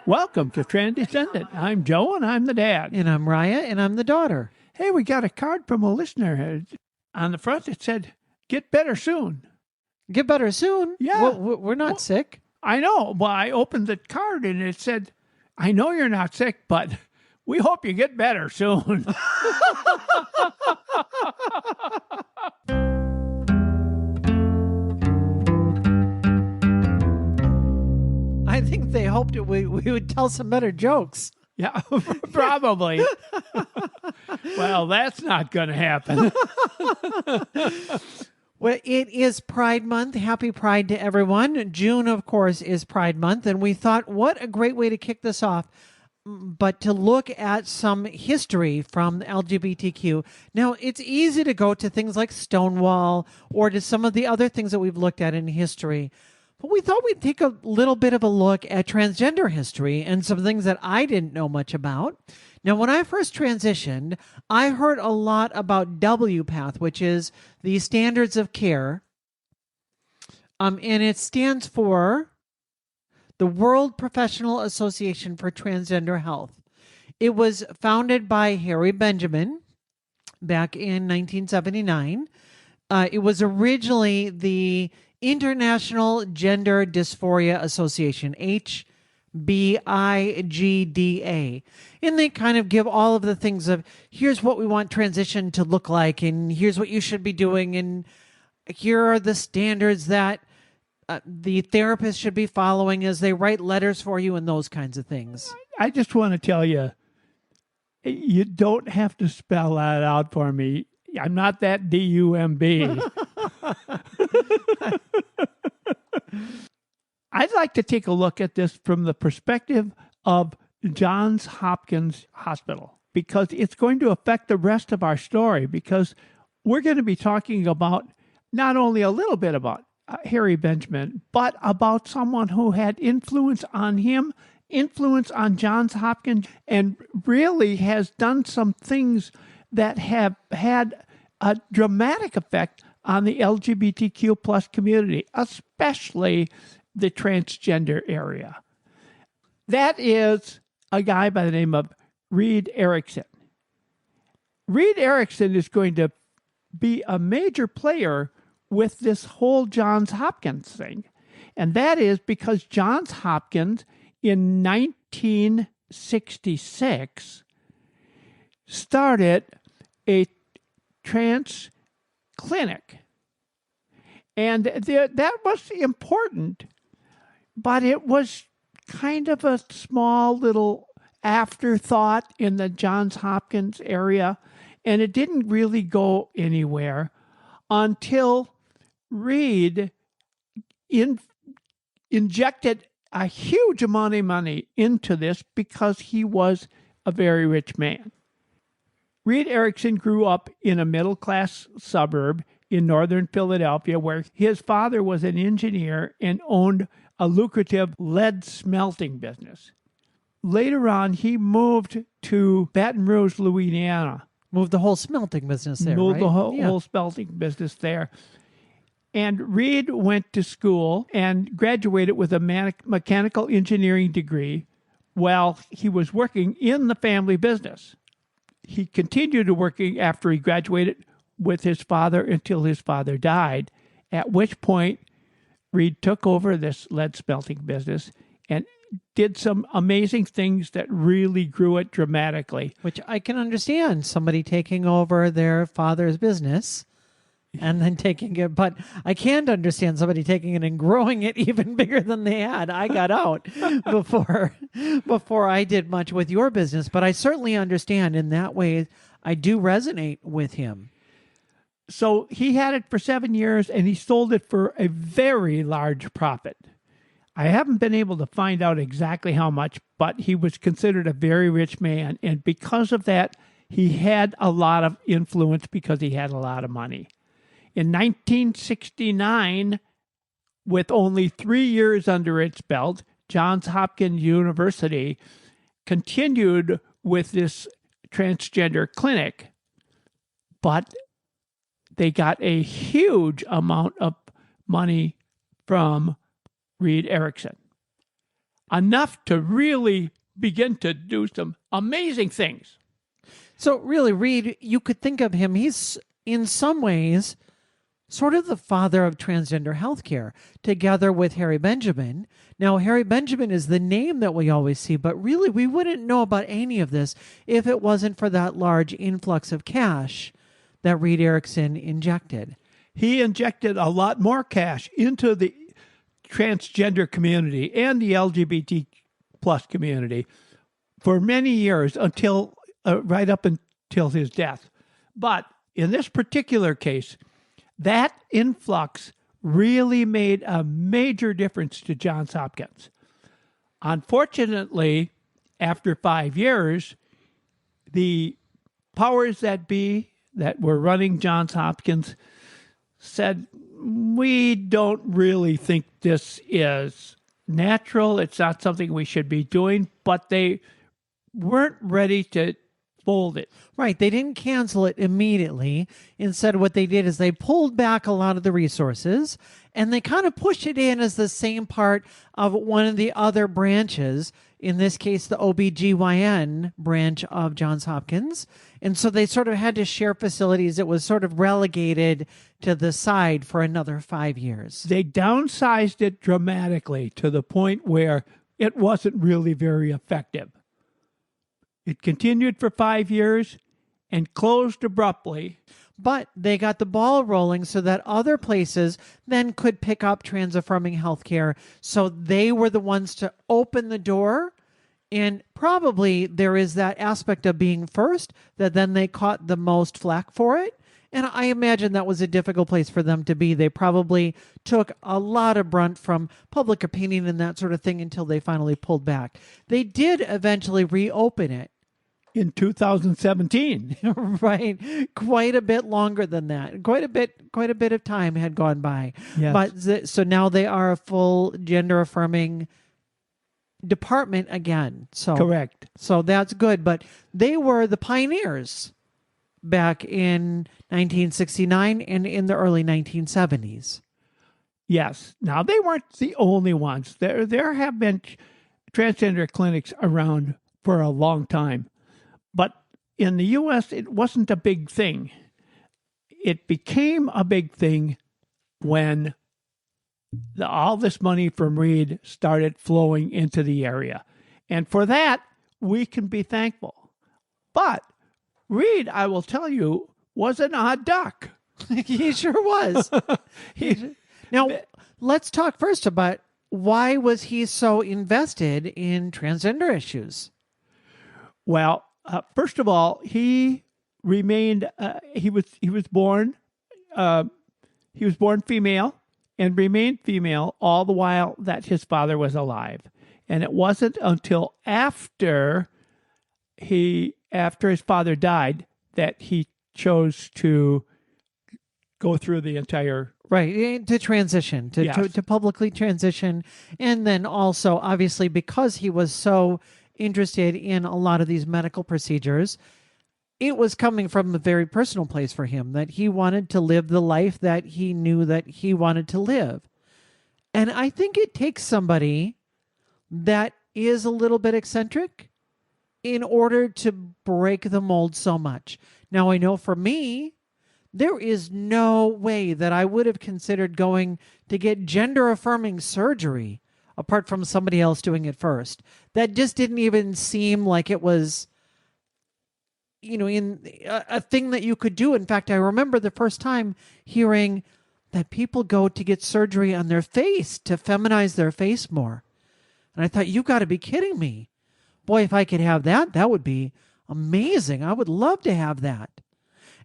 Welcome to Transgender. I'm Joe, and I'm the dad. And I'm Raya, and I'm the daughter. Hey, we got a card from a listener. On the front, it said, "Get better soon." Get better soon? Yeah. Well, we're not sick. I know. Well, I opened the card, and it said, "I know you're not sick, but we hope you get better soon." I think they hoped we would tell some better jokes. Yeah, probably. Well, that's not going to happen. Well, it is Pride Month. Happy Pride to everyone. June, of course, is Pride Month. And we thought, what a great way to kick this off, but to look at some history from the LGBTQ. Now, it's easy to go to things like Stonewall or to some of the other things that we've looked at in history. But we thought we'd take a little bit of a look at transgender history and some things that I didn't know much about. Now, when I first transitioned, I heard a lot about WPATH, which is the Standards of Care. And it stands for the World Professional Association for Transgender Health. It was founded by Harry Benjamin back in 1979. It was originally the International Gender Dysphoria Association, HBIGDA. And they kind of give all of the things of, here's what we want transition to look like, and here's what you should be doing, and here are the standards that the therapist should be following as they write letters for you and those kinds of things. I just want to tell you, you don't have to spell that out for me. I'm not that DUMB. I'd like to take a look at this from the perspective of Johns Hopkins Hospital, because it's going to affect the rest of our story, because we're going to be talking about not only a little bit about Harry Benjamin, but about someone who had influence on him, influence on Johns Hopkins, and really has done some things that have had a dramatic effect on the LGBTQ plus community, especially the transgender area. That is a guy by the name of Reed Erickson. Reed Erickson is going to be a major player with this whole Johns Hopkins thing. And that is because Johns Hopkins in 1966 started a trans clinic. And that was important, but it was kind of a small little afterthought in the Johns Hopkins area, and it didn't really go anywhere until Reed injected a huge amount of money into this because he was a very rich man. Reed Erickson grew up in a middle-class suburb in northern Philadelphia where his father was an engineer and owned a lucrative lead smelting business. Later on, he moved to Baton Rouge, Louisiana. Moved the whole smelting business there, Moved right? the whole smelting business there. And Reed went to school and graduated with a mechanical engineering degree while he was working in the family business. He continued to working after he graduated with his father until his father died, at which point Reed took over this lead smelting business and did some amazing things that really grew it dramatically. Which I can understand, somebody taking over their father's business and then taking it. But I can't understand somebody taking it and growing it even bigger than they had. I got out before I did much with your business. But I certainly understand in that way. I do resonate with him. So he had it for 7 years and he sold it for a very large profit. I haven't been able to find out exactly how much, but he was considered a very rich man. And because of that, he had a lot of influence because he had a lot of money. In 1969, with only 3 years under its belt, Johns Hopkins University continued with this transgender clinic, but they got a huge amount of money from Reed Erickson. enough to really begin to do some amazing things. So really, Reed, you could think of him, he's in some ways sort of the father of transgender healthcare, together with Harry Benjamin. Now, Harry Benjamin is the name that we always see, but really we wouldn't know about any of this if it wasn't for that large influx of cash that Reed Erickson injected. He injected a lot more cash into the transgender community and the LGBT plus community for many years until right up until his death. But in this particular case, that influx really made a major difference to Johns Hopkins. Unfortunately, after 5 years, the powers that be that were running Johns Hopkins said, we don't really think this is natural. It's not something we should be doing, but they weren't ready to fold it. Right. They didn't cancel it immediately. Instead, what they did is they pulled back a lot of the resources and they kind of pushed it in as the same part of one of the other branches, in this case, the OBGYN branch of Johns Hopkins. And so they sort of had to share facilities. It was sort of relegated to the side for another 5 years. They downsized it dramatically to the point where it wasn't really very effective. It continued for 5 years and closed abruptly. But they got the ball rolling so that other places then could pick up trans-affirming healthcare. So they were the ones to open the door. And probably there is that aspect of being first that then they caught the most flack for it. And I imagine that was a difficult place for them to be. They probably took a lot of brunt from public opinion and that sort of thing until they finally pulled back. They did eventually reopen it. In 2017. Right. Quite a bit longer than that. Quite a bit of time had gone by. Yes. But so now they are a full gender affirming department again. So Correct. So that's good. But they were the pioneers back in 1969 and in the early 1970s. Yes. Now, they weren't the only ones. There have been transgender clinics around for a long time. But in the U.S., it wasn't a big thing. It became a big thing when all this money from Reed started flowing into the area. And for that, we can be thankful. But Reed, I will tell you, was an odd duck. He sure was. Now, let's talk first about why was he so invested in transgender issues? Well, first of all, he remained. He was born female and remained female all the while that his father was alive. And it wasn't until after his father died that he chose to go through the entire right to transition to publicly transition, and then also obviously because he was so interested in a lot of these medical procedures, it was coming from a very personal place for him that he wanted to live the life that he knew that he wanted to live. And I think it takes somebody that is a little bit eccentric in order to break the mold so much. Now, I know for me, there is no way that I would have considered going to get gender-affirming surgery apart from somebody else doing it first. That just didn't even seem like it was, in a thing that you could do. In fact, I remember the first time hearing that people go to get surgery on their face to feminize their face more. And I thought, you got to be kidding me. Boy, if I could have that, that would be amazing. I would love to have that.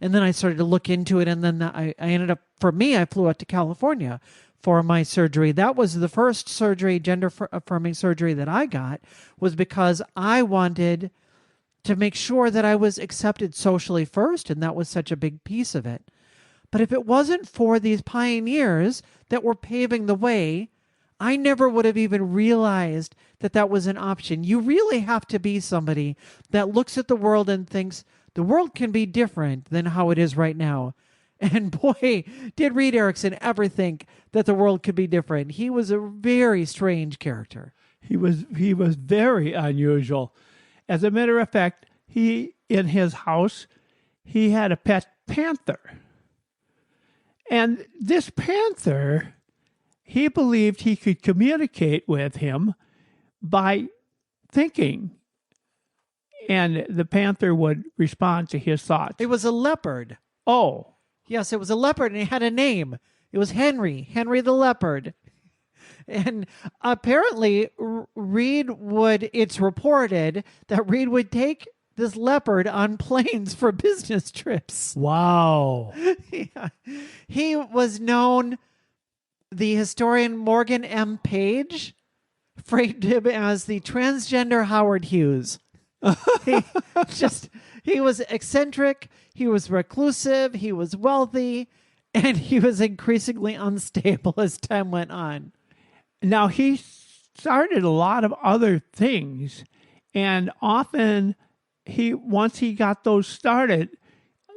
And then I started to look into it, and then I ended up, for me, I flew out to California for my surgery. That was the first surgery, gender-affirming surgery that I got, was because I wanted to make sure that I was accepted socially first, and that was such a big piece of it. But if it wasn't for these pioneers that were paving the way, I never would have even realized that that was an option. You really have to be somebody that looks at the world and thinks the world can be different than how it is right now. And boy, did Reed Erickson ever think that the world could be different. He was a very strange character. He was very unusual. As a matter of fact, in his house, he had a pet panther. And this panther, he believed he could communicate with him by thinking. And the panther would respond to his thoughts. It was a leopard. Oh, Yes, it was a leopard, and it had a name. It was Henry the leopard. And apparently, it's reported that Reed would take this leopard on planes for business trips. wow. Yeah. He was known, the historian Morgan M. Page framed him as the transgender Howard Hughes. he, he was eccentric, he was reclusive, he was wealthy, and he was increasingly unstable as time went on. Now, he started a lot of other things, and often once he got those started,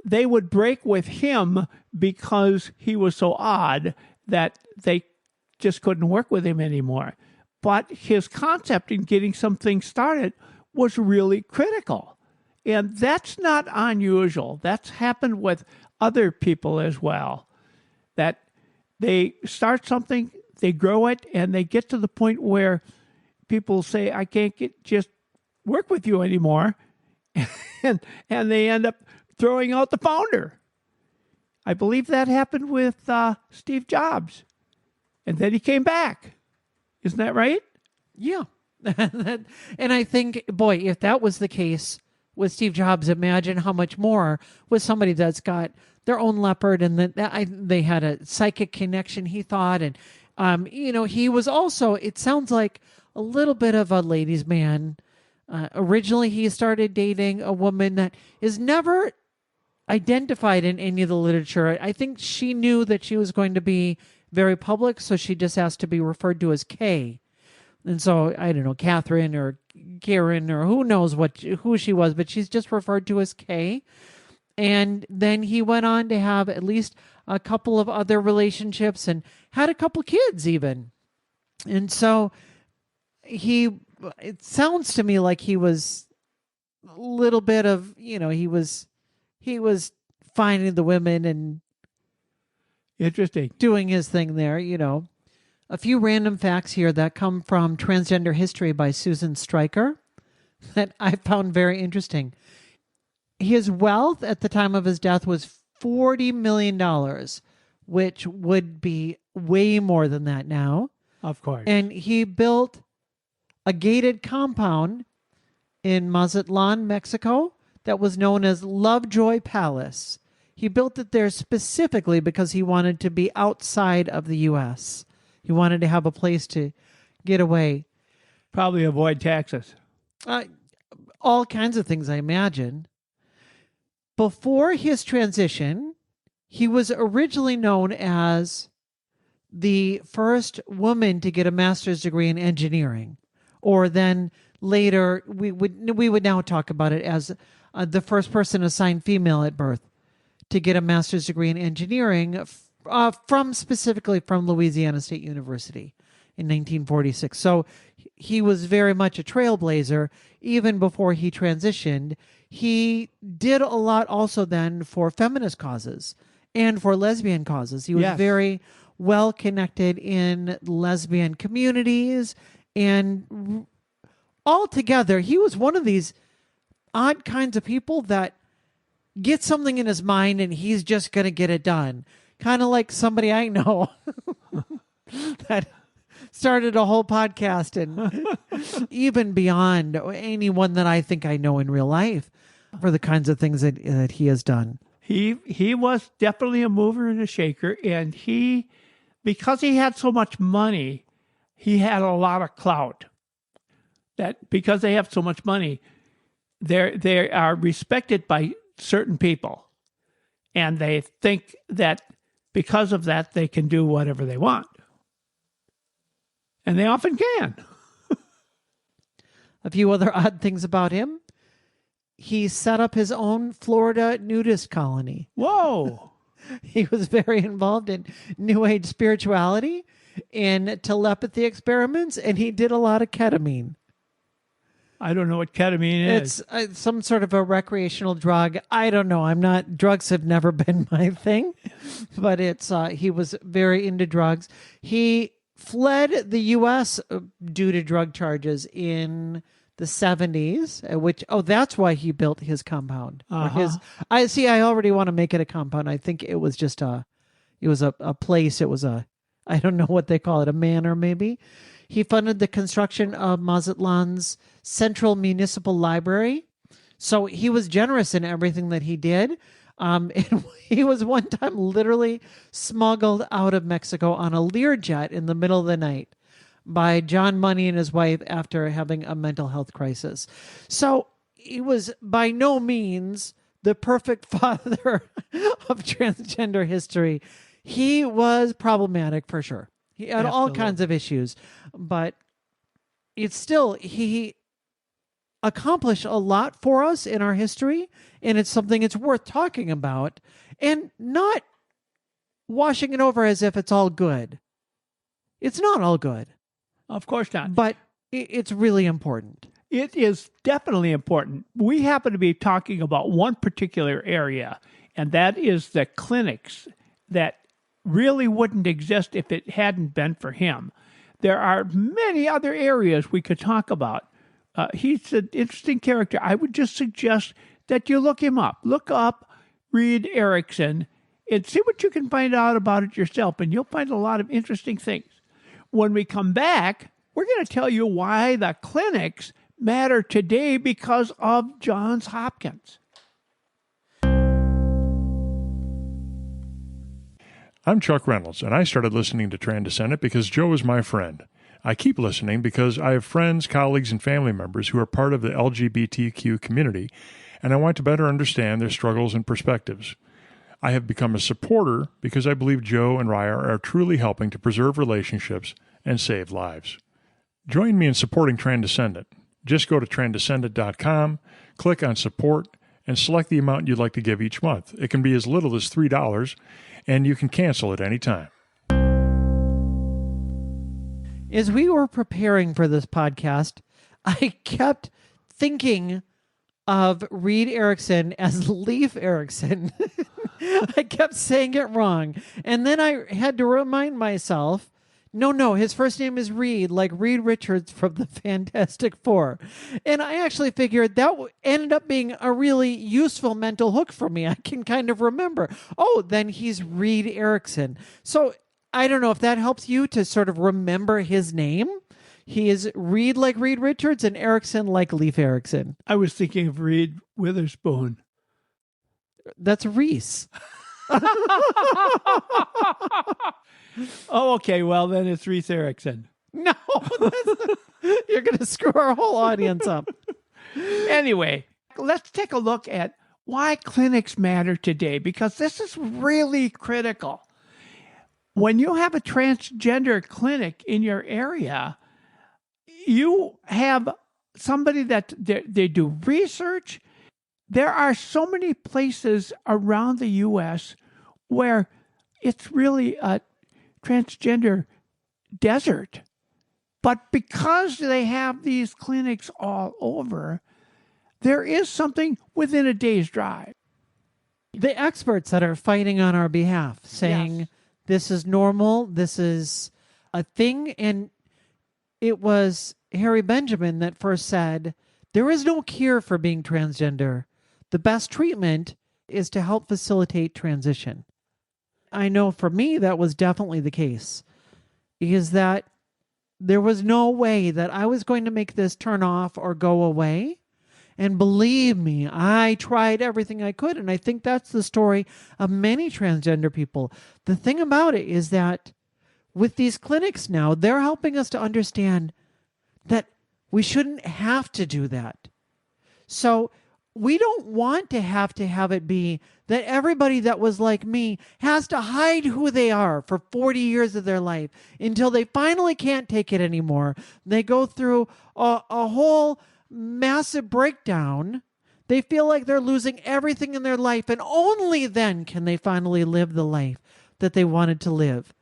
they would break with him because he was so odd that they just couldn't work with him anymore. But his concept in getting something started was really critical. And that's not unusual. That's happened with other people as well. That they start something, they grow it, and they get to the point where people say, I can't just work with you anymore. and they end up throwing out the founder. I believe that happened with Steve Jobs. And then he came back. Isn't that right? Yeah. And I think, boy, if that was the case with Steve Jobs, imagine how much more with somebody that's got their own leopard and they had a psychic connection, he thought. And, he was also, it sounds like a little bit of a ladies' man. Originally, he started dating a woman that is never identified in any of the literature. I think she knew that she was going to be very public, so she just asked to be referred to as Kay. And so, I don't know, Catherine or Karen or who knows who she was, but she's just referred to as Kay. And then he went on to have at least a couple of other relationships and had a couple kids even. And so it sounds to me like he was a little bit of, he was finding the women and interesting, doing his thing there, A few random facts here that come from Transgender History by Susan Stryker that I found very interesting. His wealth at the time of his death was $40 million, which would be way more than that now. Of course. And he built a gated compound in Mazatlan, Mexico, that was known as Lovejoy Palace. He built it there specifically because he wanted to be outside of the U.S. He wanted to have a place to get away. Probably avoid taxes. All kinds of things, I imagine. Before his transition, he was originally known as the first woman to get a master's degree in engineering, or then later we would now talk about it as the first person assigned female at birth to get a master's degree in engineering specifically from Louisiana State University in 1946. So he was very much a trailblazer even before he transitioned. He did a lot also then for feminist causes and for lesbian causes. He was very well connected in lesbian communities, and altogether he was one of these odd kinds of people that get something in his mind and he's just going to get it done. Kind of like somebody I know that started a whole podcast, and even beyond anyone that I think I know in real life for the kinds of things that he has done. He was definitely a mover and a shaker, and because he had so much money, he had a lot of clout. That because they have so much money, they are respected by certain people, and they think that because of that they can do whatever they want, and they often can. A few other odd things about him: he set up his own Florida nudist colony. Whoa! He was very involved in New Age spirituality, in telepathy experiments, and he did a lot of ketamine. I don't know what ketamine is. It's some sort of a recreational drug. I don't know. Drugs have never been my thing, but he was very into drugs. He fled the U.S. due to drug charges in the 70s, that's why he built his compound. I already want to make it a compound. I think it was just a place. It was I don't know what they call it, a manor maybe. He funded the construction of Mazatlan's Central Municipal Library. So he was generous in everything that he did. And he was one time literally smuggled out of Mexico on a Learjet in the middle of the night by John Money and his wife after having a mental health crisis. So he was by no means the perfect father of transgender history. He was problematic for sure. He had all kinds of issues, but it's still, he accomplished a lot for us in our history, and it's something it's worth talking about and not washing it over as if it's all good. It's not all good. Of course not. But it's really important. It is definitely important. We happen to be talking about one particular area, and that is the clinics that really wouldn't exist if it hadn't been for him. There are many other areas we could talk about. He's an interesting character. I would just suggest that you look him up. Look up Reed Erickson and see what you can find out about it yourself, and you'll find a lot of interesting things. When we come back, we're going to tell you why the clinics matter today because of Johns Hopkins. I'm Chuck Reynolds, and I started listening to Transgender because Joe is my friend. I keep listening because I have friends, colleagues, and family members who are part of the LGBTQ community, and I want to better understand their struggles and perspectives. I have become a supporter because I believe Joe and Raya are truly helping to preserve relationships and save lives. Join me in supporting Transcendent. Just go to transcendent.com, click on support, and select the amount you'd like to give each month. It can be as little as $3, and you can cancel at any time. As we were preparing for this podcast, I kept thinking of Reed Erickson as Leif Erickson. I kept saying it wrong. And then I had to remind myself, no, his first name is Reed, like Reed Richards from the Fantastic Four. And I actually figured that ended up being a really useful mental hook for me. I can kind of remember, then he's Reed Erickson. So I don't know if that helps you to sort of remember his name. He is Reed like Reed Richards and Erickson like Leif Erickson. I was thinking of Reed Witherspoon. That's Reese. Oh, okay. Well, then it's Reese Erickson. No, you're going to screw our whole audience up. Anyway, let's take a look at why clinics matter today, because this is really critical. When you have a transgender clinic in your area, you have somebody that they do research. There are so many places around the U.S. where it's really a transgender desert. But because they have these clinics all over, there is something within a day's drive. The experts that are fighting on our behalf, saying, Yes. This is normal, this is a thing. And it was Harry Benjamin that first said, there is no cure for being transgender. The best treatment is to help facilitate transition. I know for me that was definitely the case, is that there was no way that I was going to make this turn off or go away. And believe me, I tried everything I could. And I think that's the story of many transgender people. The thing about it is that with these clinics now, they're helping us to understand that we shouldn't have to do that. So we don't want to have it be that everybody that was like me has to hide who they are for 40 years of their life until they finally can't take it anymore. They go through a whole massive breakdown. They feel like they're losing everything in their life, and only then can they finally live the life that they wanted to live.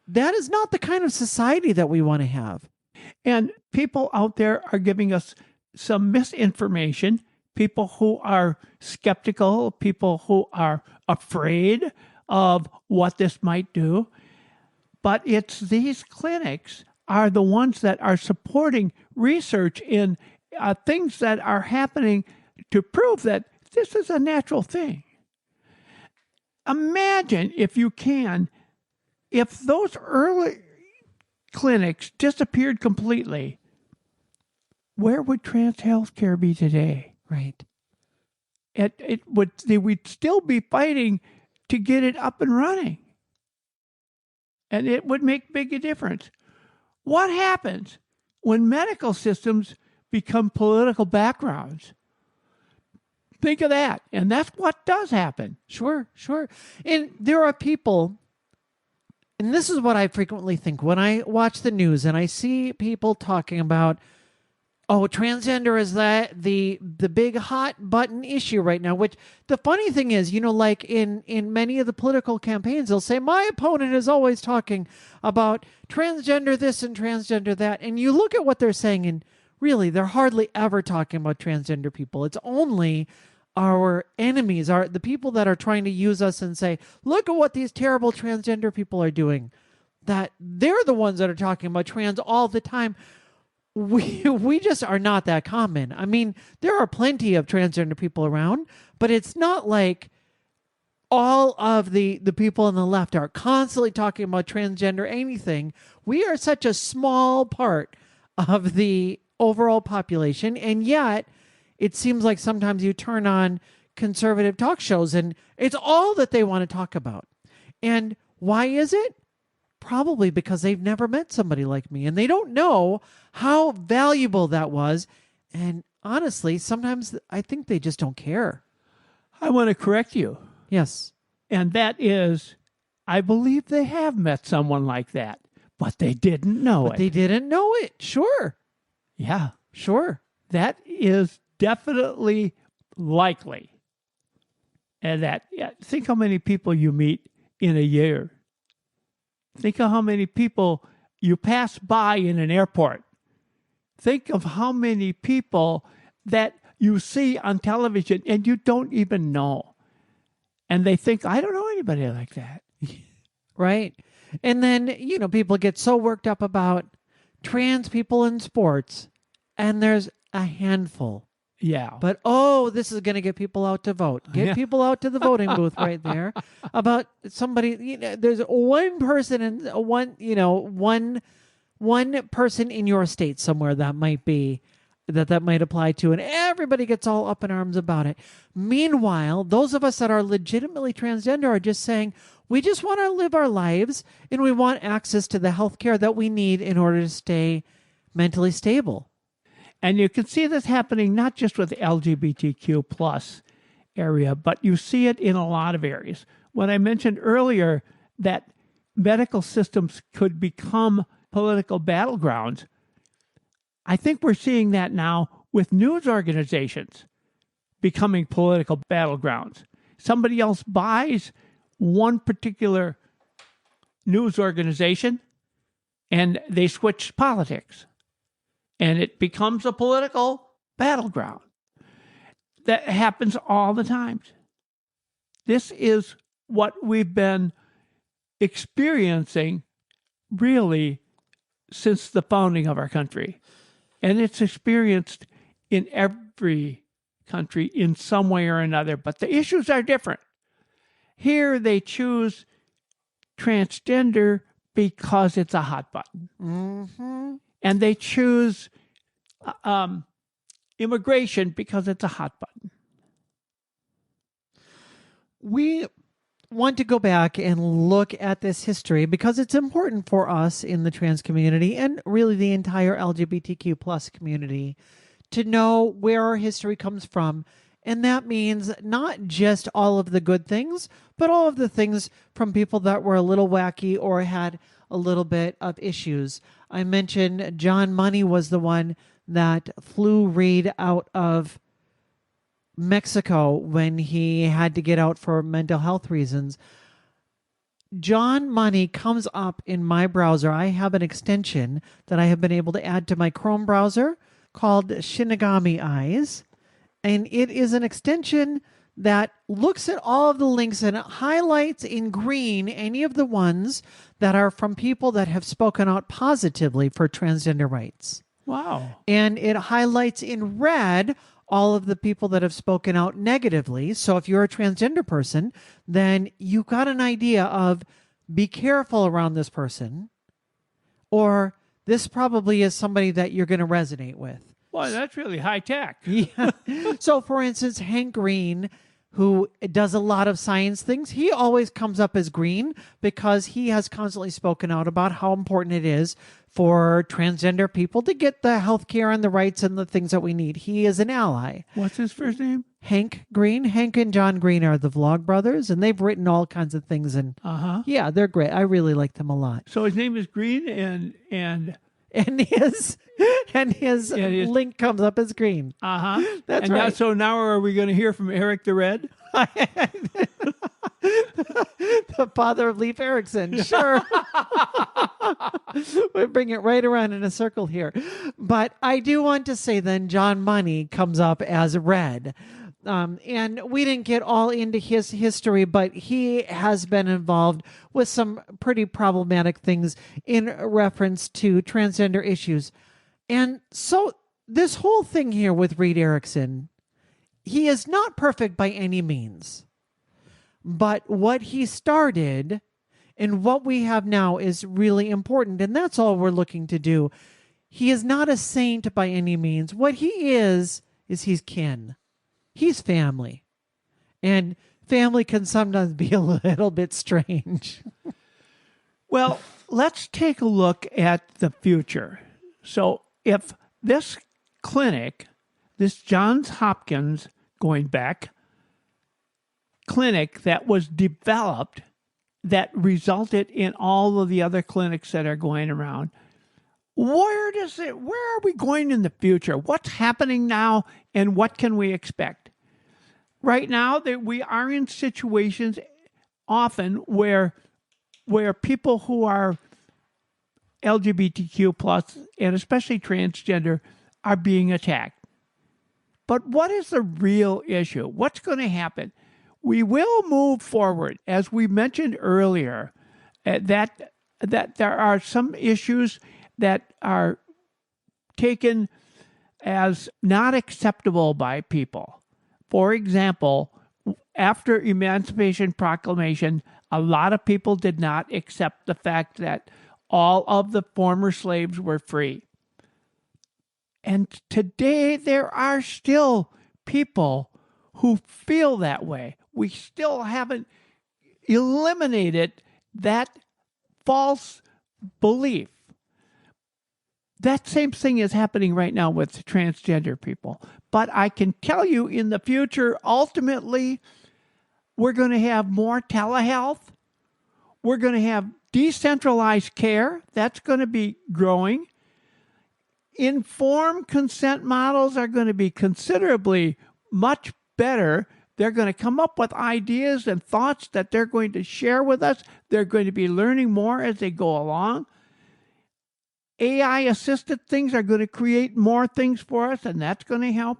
that is not the kind of society that we want to have. And people out there are giving us some misinformation, people who are skeptical, people who are afraid of what this might do. But it's these clinics are the ones that are supporting research in things that are happening to prove that this is a natural thing. Imagine, if you can, if those early clinics disappeared completely, where would trans healthcare be today? Right. We'd still be fighting to get it up and running. And it would make big a difference. What happens when medical systems become political backgrounds? Think of that. And that's what does happen. Sure. And there are people, and this is what I frequently think when I watch the news and I see people talking about, oh, transgender is the big hot button issue right now, which the funny thing is, like in many of the political campaigns, they'll say, my opponent is always talking about transgender this and transgender that. And you look at what they're saying, and really, they're hardly ever talking about transgender people. It's only our enemies, the people that are trying to use us and say, look at what these terrible transgender people are doing, that they're the ones that are talking about trans all the time. We just are not that common. I mean, there are plenty of transgender people around, but it's not like all of the people on the left are constantly talking about transgender anything. We are such a small part of the overall population, and yet it seems like sometimes you turn on conservative talk shows and it's all that they want to talk about. And why is it? Probably because they've never met somebody like me and they don't know how valuable that was. And honestly, sometimes I think they just don't care. I want to correct you. Yes. And that is, I believe they have met someone like that, but they didn't know it. They didn't know it. Sure. Yeah. Sure. That is definitely likely. And think how many people you meet in a year. Think of how many people you pass by in an airport. Think of how many people that you see on television and you don't even know. And they think, I don't know anybody like that. Right. And then, people get so worked up about trans people in sports, and there's a handful. Yeah. But, this is going to get people out to vote. Get people out to the voting booth right there. About somebody, there's one person and one person in your state somewhere that might be, that might apply to, and everybody gets all up in arms about it. Meanwhile, those of us that are legitimately transgender are just saying, we just want to live our lives and we want access to the health care that we need in order to stay mentally stable. And you can see this happening not just with the LGBTQ plus area, but you see it in a lot of areas. When I mentioned earlier that medical systems could become political battlegrounds, I think we're seeing that now with news organizations becoming political battlegrounds. Somebody else buys one particular news organization and they switch politics. And it becomes a political battleground. That happens all the time. This is what we've been experiencing really since the founding of our country. And it's experienced in every country in some way or another, but the issues are different. Here they choose transgender because it's a hot button. Mm-hmm. And they choose immigration because it's a hot button. We want to go back and look at this history because it's important for us in the trans community and really the entire LGBTQ plus community to know where our history comes from. And that means not just all of the good things, but all of the things from people that were a little wacky or had a little bit of issues. I mentioned John Money was the one that flew Reed out of Mexico when he had to get out for mental health reasons. John Money comes up in my browser. I have an extension that I have been able to add to my Chrome browser called Shinigami Eyes. And it is an extension that looks at all of the links and it highlights in green any of the ones that are from people that have spoken out positively for transgender rights. Wow. And it highlights in red all of the people that have spoken out negatively. So if you're a transgender person, then you've got an idea of be careful around this person, or this probably is somebody that you're going to resonate with. Well, that's really high tech. Yeah. So, for instance, Hank Green, who does a lot of science things, he always comes up as green because he has constantly spoken out about how important it is for transgender people to get the health care and the rights and the things that we need. He is an ally. What's his first name? Hank Green. Hank and John Green are the Vlog brothers, and they've written all kinds of things. And yeah, they're great. I really like them a lot. So his name is Green, and his link comes up as green. That's and right. Now, so now are we going to hear from Eric the Red? The father of Leif Erickson. Sure. We bring it right around in a circle here. But I do want to say then John Money comes up as red. And we didn't get all into his history, but he has been involved with some pretty problematic things in reference to transgender issues. And so this whole thing here with Reed Erickson, he is not perfect by any means. But what he started and what we have now is really important. And that's all we're looking to do. He is not a saint by any means. What he is he's kin. He's family. And family can sometimes be a little bit strange. Well, let's take a look at the future. So if this clinic, this Johns Hopkins, going back, clinic that was developed that resulted in all of the other clinics that are going around, where are we going in the future? What's happening now and what can we expect? Right now, that we are in situations often where people who are LGBTQ plus and especially transgender are being attacked. But what is the real issue? What's going to happen? We will move forward, as we mentioned earlier, that there are some issues that are taken as not acceptable by people. For example, after Emancipation Proclamation, a lot of people did not accept the fact that all of the former slaves were free. And today there are still people who feel that way. We still haven't eliminated that false belief. That same thing is happening right now with transgender people. But I can tell you in the future, ultimately, we're going to have more telehealth. We're going to have decentralized care. That's going to be growing. Informed consent models are going to be considerably much better. They're going to come up with ideas and thoughts that they're going to share with us. They're going to be learning more as they go along. AI-assisted things are going to create more things for us, and that's going to help.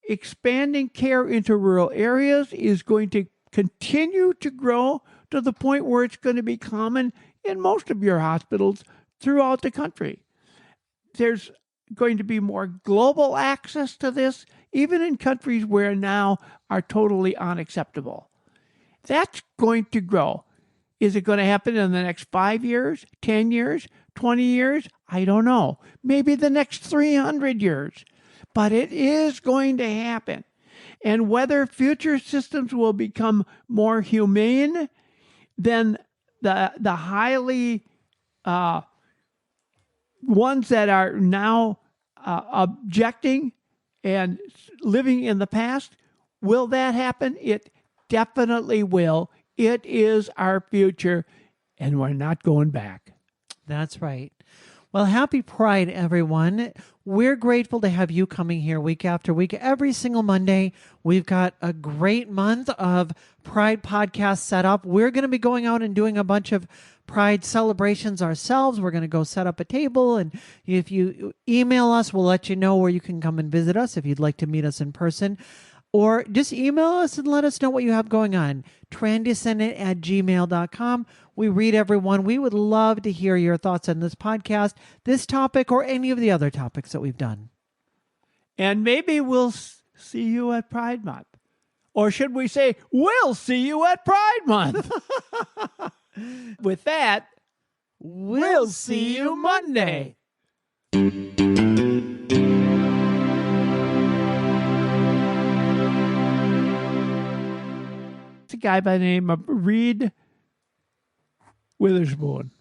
Expanding care into rural areas is going to continue to grow to the point where it's going to be common in most of your hospitals throughout the country. There's going to be more global access to this, even in countries where now are totally unacceptable. That's going to grow. Is it going to happen in the next 5 years, 10 years, 20 years? I don't know. Maybe the next 300 years. But it is going to happen. And whether future systems will become more humane than the highly ones that are now objecting and living in the past, will that happen? It definitely will. It is our future, and we're not going back. That's right. Well, happy Pride, everyone. We're grateful to have you coming here week after week. Every single Monday, we've got a great month of Pride podcasts set up. We're going to be going out and doing a bunch of Pride celebrations ourselves. We're going to go set up a table. And if you email us, we'll let you know where you can come and visit us if you'd like to meet us in person. Or just email us and let us know what you have going on. Transdescendant@gmail.com. We read everyone. We would love to hear your thoughts on this podcast, this topic, or any of the other topics that we've done. And maybe we'll see you at Pride Month. Or should we say, we'll see you at Pride Month? With that, we'll see you Monday. It's a guy by the name of Reed Witherspoon.